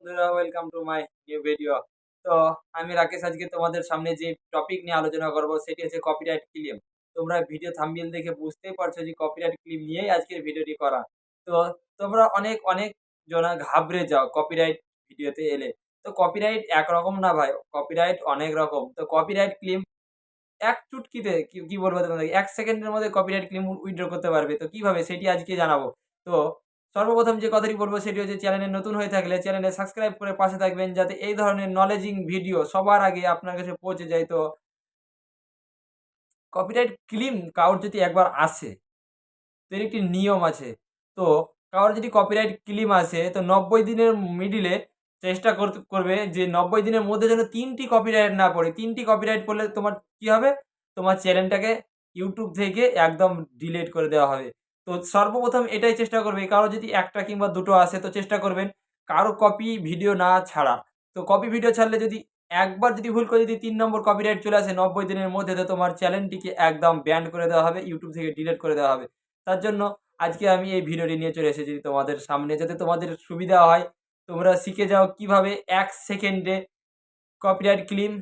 বন্ধুরা, welcome to my new video. তো আমি রাকেশ আজকে তোমাদের সামনে যে টপিক নিয়ে আলোচনা করব সেটি হচ্ছে কপিরাইট ক্লেম। তোমরা ভিডিও থাম্বনেল দেখে বুঝতেই পারছো যে কপিরাইট ক্লেম নিয়েই আজকের ভিডিওটি করা। তো তোমরা অনেক জনা ঘাবড়ে যাও কপিরাইট ভিডিওতে এলে। তো কপিরাইট একরকম না ভাই, কপিরাইট অনেক রকম। তো কপিরাইট ক্লেম এক চুটকিতে কি বলবো তোমাদেরকে ১ সেকেন্ডের মধ্যে কপিরাইট ক্লেম উইথড্র করতে পারবে। তো কিভাবে সেটি আজকে জানাবো। তো সর্বপ্রথম যে কথাটি বলব সেটি হচ্ছে চ্যানেলে নতুন হয়ে থাকলে চ্যানেলে সাবস্ক্রাইব করে পাশে থাকবেন যাতে এই ধরনের নলেজিং ভিডিও সবার আগে আপনার কাছে পৌঁছে যায়। তো কপিরাইট ক্লেম কারোর যদি একবার আসে, তো এর একটি নিয়ম আছে। তো কারোর যদি কপিরাইট ক্লেম আসে তো ৯০ দিনের মিডলে চেষ্টা করবে যে ৯০ দিনের মধ্যে যেন ৩ টি কপিরাইট না পড়ে। ৩ টি কপিরাইট পড়লে তোমার কি হবে? তোমার চ্যানেলটাকে YouTube থেকে একদম ডিলিট করে দেওয়া হবে। তো সর্বপ্রথম এটাই চেষ্টা করবে কারো যদি ১ টা কিংবা ২ টো আসে তো চেষ্টা করবেন কারো কপি ভিডিও না ছাড়া। তো কপি ভিডিও ছাড়লে যদি একবার যদি ভুল করে যদি ৩ নম্বর কপিরাইট চলে আসে ৯০ দিনের মধ্যে তো তোমার চ্যানেলটিকে একদম ব্যান করে দেওয়া হবে। YouTube থেকে ডিলিট করে দেওয়া হবে। তার জন্য আজকে আমি এই ভিডিওটি নিয়ে চলে এসেছি তোমাদের সামনে যাতে তোমাদের সুবিধা হয়। তোমরা শিখে যাও কিভাবে ১ সেকেন্ডে কপিরাইট ক্লেম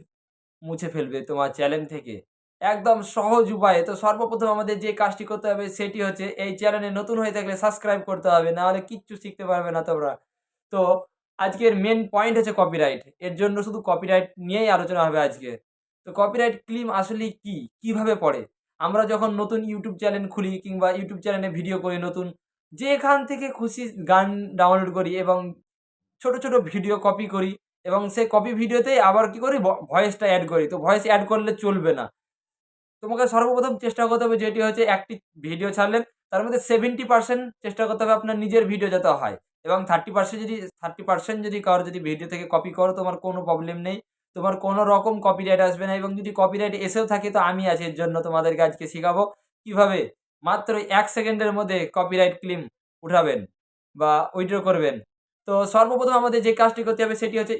মুছে ফেলবে তোমার চ্যানেল থেকে। একদম সহজ উপায়ে। তো সর্বপ্রথম আমাদের যে কাজটি করতে হবে সেটি হচ্ছে এই চ্যানেলে নতুন হয়ে থাকলে সাবস্ক্রাইব করতে হবে। না হলে কিচ্ছু শিখতে পারবে না তোমরা। তো আজকের মেইন পয়েন্ট হচ্ছে কপিরাইট। এর জন্য শুধু কপিরাইট নিয়েই আলোচনা হবে আজকে। তো কপিরাইট ক্লেম আসলেই কি? কিভাবে পড়ে? আমরা যখন নতুন YouTube চ্যানেল খুলি কিংবা YouTube চ্যানেলে ভিডিও করি নতুন, যেখান থেকে খুশি গান ডাউনলোড করি এবং ছোট ভিডিও কপি করি এবং সেই কপি ভিডিওতেই আবার কি করি ভয়েসটা এড করি। তো ভয়েস এড করলে চলবে না। তোমাকে সর্বপ্রথম চেষ্টা করতে হবে যেটি হচ্ছে একটি ভিডিও ছাড়লেন, তার মধ্যে 70% চেষ্টা করতে হবে আপনার নিজের ভিডিও যাতে হয় এবং 30% যদি কারো যদি ভিডিও থেকে কপি করো তোমার কোনো প্রবলেম নেই। তোমার কোনো রকম কপিরাইট আসবে না এবং যদি কপিরাইট এসেও থাকে তো আমি আছি এর জন্য তোমাদেরকে আজকে শিখাবো কিভাবে মাত্র ১ সেকেন্ডের মধ্যে কপিরাইট ক্লেম উঠাবেন বা উইথড্র করবেন। তো সর্বপ্রথম আমাদের যে কাজটি করতে হবে সেটি হচ্ছে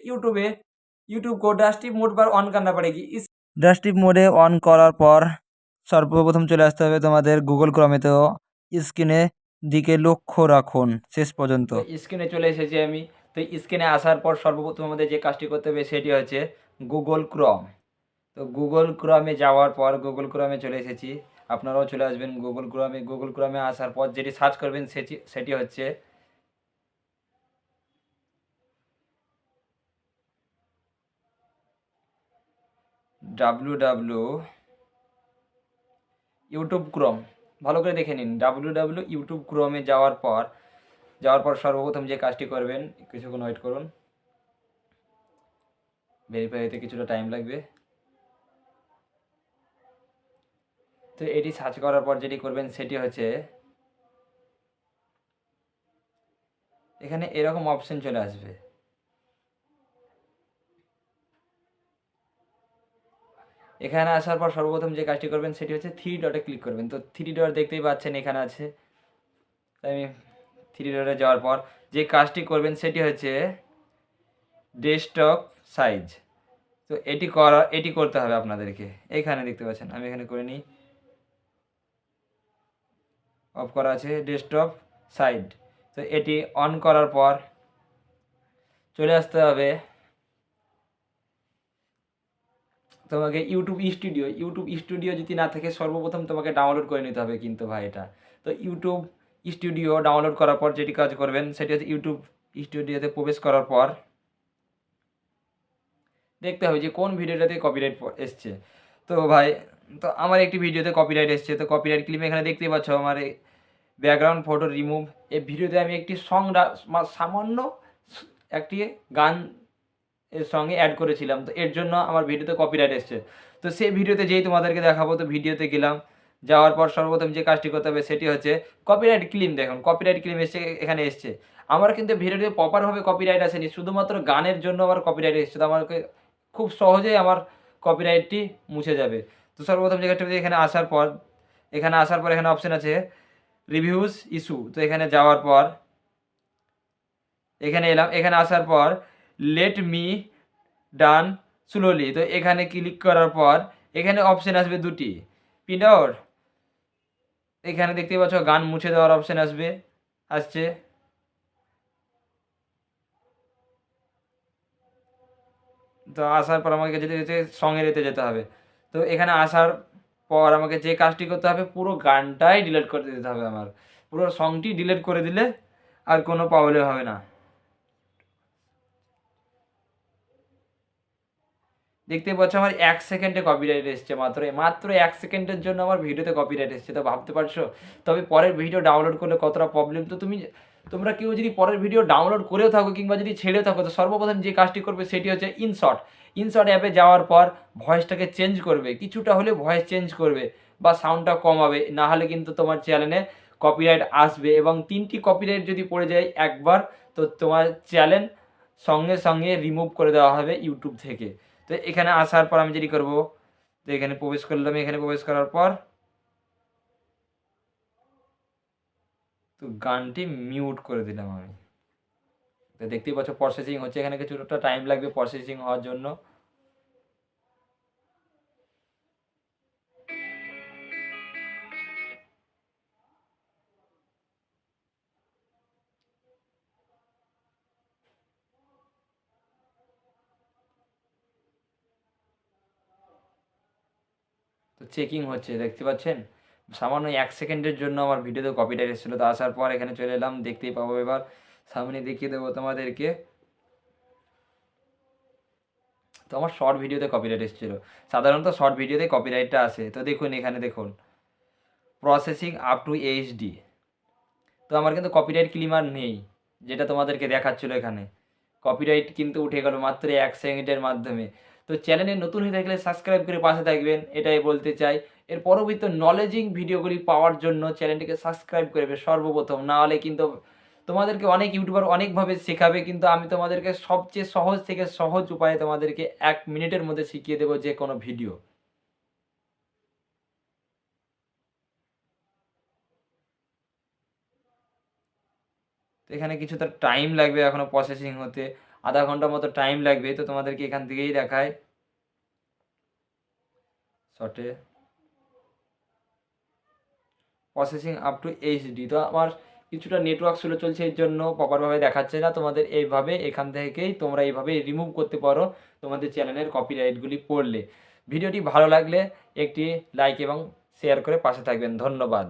यूट्यूब को डस्टिप मोड पर ऑन करना पड़ेगी। ডাস্টিপ মোডে অন করার পর সর্বপ্রথম চলে আসতে হবে তোমাদের গুগল ক্রমে। তো স্ক্রিনে দিকে লক্ষ্য রাখুন শেষ পর্যন্ত। তো স্ক্রিনে চলে এসেছি আমি। তো স্ক্রিনে আসার পর সর্বপ্রথম আমাদের যে কাজটি করতে হবে সেটি হচ্ছে গুগল ক্রম। তো গুগল ক্রমে যাওয়ার পর গুগল ক্রমে চলে এসেছি। আপনারাও চলে আসবেন গুগল ক্রমে। গুগল ক্রমে আসার পর যেটি সার্চ করবেন সেটি হচ্ছে www ইউটিউব ক্রোম। ভালো করে দেখে নিন www ইউটিউব ক্রোমে যাওয়ার পর সর্বপ্রথম যে কাজটি করবেন, কিছুক্ষণ ওয়েট করুন, ভেরিফাই হতে কিছুটা টাইম লাগবে। তো এটি সার্চ করার পর যেটি করবেন সেটি হচ্ছে এখানে এরকম অপশন চলে আসবে। এখানে আসার পর সর্বপ্রথম যে কাজটি করবেন সেটি হচ্ছে থ্রি ডটে ক্লিক করবেন। তো থ্রি ডট দেখতেই পাচ্ছেন এখানে আছে। তাই আমি থ্রি ডটে যাওয়ার পর যে কাজটি করবেন সেটি হচ্ছে ডেস্কটপ সাইজ। তো এটি করতে হবে আপনাদেরকে। এইখানে দেখতে পাচ্ছেন, আমি এখানে করে নিই। অফ করা আছে ডেস্কটপ সাইড। তো এটি অন করার পর চলে আসতে হবে তোমাকে ইউটিউব স্টুডিও যদি না থাকে সর্বপ্রথম তোমাকে ডাউনলোড করে নিতে হবে কিন্তু ভাই এটা। তো ইউটিউব স্টুডিও ডাউনলোড করার পর যেটি কাজ করবেন সেটি হচ্ছে ইউটিউব স্টুডিওতে প্রবেশ করার পর দেখতে হবে যে কোন ভিডিওটাতে কপিরাইট এসছে। তো ভাই, তো আমার একটি ভিডিওতে কপিরাইট এসছে। তো কপিরাইট ক্লেম এখানে দেখতেই পাচ্ছ আমার এই ব্যাকগ্রাউন্ড ফটো রিমুভ। এই ভিডিওতে আমি একটি সামান্য একটি গান এর সঙ্গে অ্যাড করেছিলাম। তো এর জন্য আমার ভিডিওতে কপিরাইট এসছে। তো সেই ভিডিওতে যেই তোমাদেরকে দেখাবো, তো ভিডিওতে গেলাম। যাওয়ার পর সর্বপ্রথম যে কাজটি করতে হবে সেটি হচ্ছে কপিরাইট ক্লেম। দেখুন কপিরাইট ক্লেম এসছে, এখানে এসছে। আমার কিন্তু ভিডিওতে প্রপারভাবে কপিরাইট আসেনি, শুধুমাত্র গানের জন্য আমার কপিরাইট এসছে। তো আমাকে খুব সহজেই আমার কপিরাইটটি মুছে যাবে। তো সর্বপ্রথম যে কাজটি এখানে আসার পর এখানে অপশন আছে রিভিউস ইস্যু। তো এখানে যাওয়ার পর এখানে এলাম। এখানে আসার পর লেট মি ডান স্লোলি। তো এখানে ক্লিক করার পর এখানে অপশন আসবে দুটি, প্রিন্ট আউট। এখানে দেখতে পাচ্ছ গান মুছে দেওয়ার অপশন আসছে। তো আসার পর আমাকে যেতে যেতে সঙের এতে যেতে হবে। তো এখানে আসার পর আমাকে যে কাজটি করতে হবে, পুরো গানটাই ডিলিট করে দিতে হবে আমার। পুরো সংটি ডিলিট করে দিলে আর কোনো প্রবলেম হবে না। দেখতে পাচ্ছ আমার 1 সেকেন্ডে কপিরাইট এসছে, মাত্র মাত্র 1 সেকেন্ডের জন্য আমার ভিডিওতে কপিরাইট এসছে। তো ভাবতে পারছো তবে পরের ভিডিও ডাউনলোড করলে কতটা প্রবলেম। তো তোমরা কেউ যদি পরের ভিডিও ডাউনলোড করেও থাকো কিংবা যদি ছেড়েও থাকো, তো সর্বপ্রথম যে কাজটি করবে সেটি হচ্ছে ইনশর্ট অ্যাপে যাওয়ার পর ভয়েসটাকে চেঞ্জ করবে, কিছুটা হলে ভয়েস চেঞ্জ করবে বা সাউন্ডটা কমাবে, না হলে কিন্তু তোমার চ্যানেলে কপিরাইট আসবে। এবং 3টি কপিরাইট যদি পড়ে যায় একবার, তো তোমার চ্যানেল সঙ্গে সঙ্গে রিমুভ করে দেওয়া হবে ইউটিউব থেকে। তো এখানে আসার পর আমি যেটি করব, তো এখানে প্রবেশ করলাম। এখানে প্রবেশ করার পর তো গানটি মিউট করে দিলাম আমি। তো দেখতেই পাচ্ছ প্রসেসিং হচ্ছে, এখানে কিছুটা টাইম লাগবে প্রসেসিং হওয়ার জন্য। তো চেকিং হচ্ছে, দেখতে পাচ্ছেন সামান্য 1 সেকেন্ডের জন্য আমার ভিডিওতে কপিরাইট এসেছিলো। তো আসার পর এখানে চলে এলাম, দেখতেই পাবো এবার সামনে দেখিয়ে দেবো তোমাদেরকে। তো আমার শর্ট ভিডিওতে কপিরাইট এসেছিলো, সাধারণত শর্ট ভিডিওতে কপিরাইটটা আসে। তো দেখুন এখানে দেখুন প্রসেসিং আপ টু এইচডি। তো আমার কিন্তু কপিরাইট ক্লিমার নেই, যেটা তোমাদেরকে দেখাচ্ছিলো এখানে। কপিরাইট কিন্তু উঠে গেল মাত্র 1 সেকেন্ডের মাধ্যমে। তো চ্যানেলে নতুন হয়ে থাকলে সাবস্ক্রাইব করে পাশে থাকবেন, এটাই বলতে চাই। এর পরবর্তী নলেজিং ভিডিওগুলি পাওয়ার জন্য চ্যানেলটিকে সাবস্ক্রাইব করবে সর্বপ্রথম, না হলে কিন্তু তোমাদেরকে অনেক ইউটিউবার অনেকভাবে শেখাবে, কিন্তু আমি তোমাদেরকে সবচেয়ে সহজ থেকে সহজ উপায়ে তোমাদেরকে 1 মিনিটের মধ্যে শিখিয়ে দেবো যে কোনো ভিডিও। তো এখানে কিছুটা টাইম লাগবে এখনও প্রসেসিং হতে, আধা ঘন্টার মতো টাইম লাগবে। তো তোমাদেরকে এখান থেকেই দেখায় শর্টে প্রসেসিং আপ টু এইচডি। তো আমার কিছুটা নেটওয়ার্ক স্লো চলছে, এর জন্য প্রপারভাবে দেখাচ্ছে না। তোমাদের এইভাবে এখান থেকেই তোমরা এইভাবে রিমুভ করতে পারো তোমাদের চ্যানেলের কপিরাইটগুলি পড়লে। ভিডিওটি ভালো লাগলে একটি লাইক এবং শেয়ার করে পাশে থাকবেন। ধন্যবাদ।